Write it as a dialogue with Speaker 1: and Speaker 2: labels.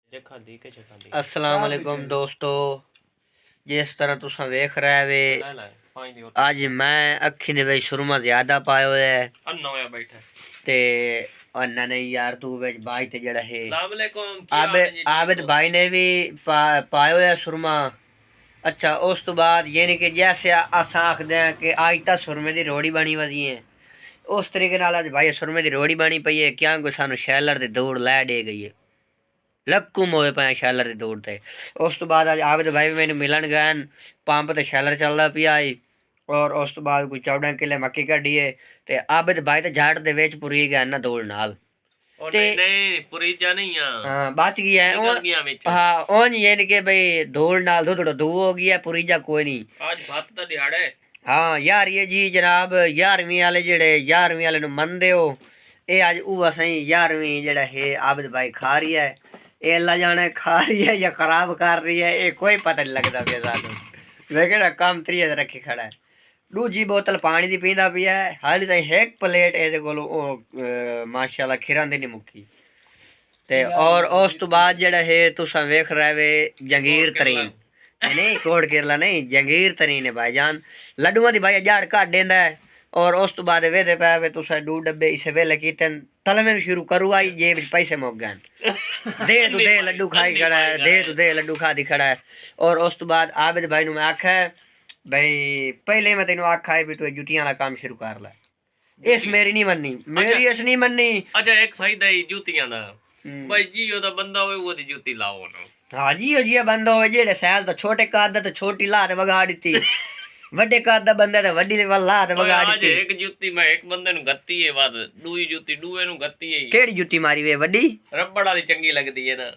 Speaker 1: अस्सलाम वालेकुम दोस्तों, जिस तरह तुसा वेख रहे वे अज मैं अखी दे विच सुरमा ज्यादा पाया होया है ते अन्ना ने यार तू विच बाई ते जेड़ा है आबिद भाई ने भी पाया होया सुरमा। अच्छा उस तो बाद यानी कि जैसे अस आखदे हैं कि अज तक सुरमे दी रोड़ी बनी वधी है, उस तरीके नाल अज भाई सुरमे दी रोड़ी बनी पई है। क्या कोई सानू शैलर दी दौड़ लै दे गई है, लक्कुम होए पे शैलर दी दौड़ ते। उस तो बाद अज आबिद भाई मैनू मिलन गए, पंप ते शैलर चलदा पिया है और उस तो बाद कोई 14 किले मक्की कड्डी है ते आबिद भाई ते झट दे विच पुरी गए ना दौड़ नाल बच गया है। हाँ उंज यानी कि भाई दौड़ नाल थोड़ा दो हो गया, पुरी जा कोई नहीं।
Speaker 2: आज बात दा दिहाड़ा है।
Speaker 1: हाँ यार ये जी जनाब 11वीं वाले जेड़े 11वीं वाले नु मनदे हो, ये अज उवा सही 11वीं जेड़ा है आबिद भाई खा रही है। ये अल्लाह जाने खा रही है या खराब कर रही है, ये कोई पता नहीं लगता पिया सानू। लेकिन काम त्रिया रखी खड़ा है, दूजी बोतल पानी दी पींदा पिया है। हाली ताईं एक प्लेट एदे कोल माशाल्लाह खिरां दी नहीं मुक्की ते। और उस तो बाद जेड़ा है तुसा वेख रहे वे जंगीर तरीन नहीं कोट केरला नहीं जंगीर तरीन है भाईजान। लड्डुआं दी भाई झाड़ घट देंदा है। और उस तो बाद वेदे पे वे तुसा 2 डब्बे इसे वेले कीते तलवे शुरू करू आई जे विच पैसे मुक गए। दे तू दे लड्डू खाई खड़ा है, दे तू दे लड्डू खा दी खड़ा है। और उस तो बाद आबिद भाई नु मैं आखा भाई पहले मैं तेन आखा है भी तू जुतियां वाला काम शुरू कर लै। इस मेरी नहीं मननी, मेरी इस नहीं मननी।
Speaker 2: अच्छा एक फायदा है जुतियां दा भाई जी ओदा बंदा होवे वो दी जुती लाओ ना।
Speaker 1: हाँ जी ओ जी बंदा होवे जेड़े सैल तो छोटे काद तो छोटी ला ते वगाड़ दी, वड्डे काद दा बंदा ते वड्डी ला ते वगाड़ दी।
Speaker 2: एक जुती मैं एक बंदे नु गत्ती है बाद दूई जुती दूए नु गत्ती है।
Speaker 1: केड़ी जुती मारी वे वड्डी
Speaker 2: रबड़ वाली चंगी लगदी है ना।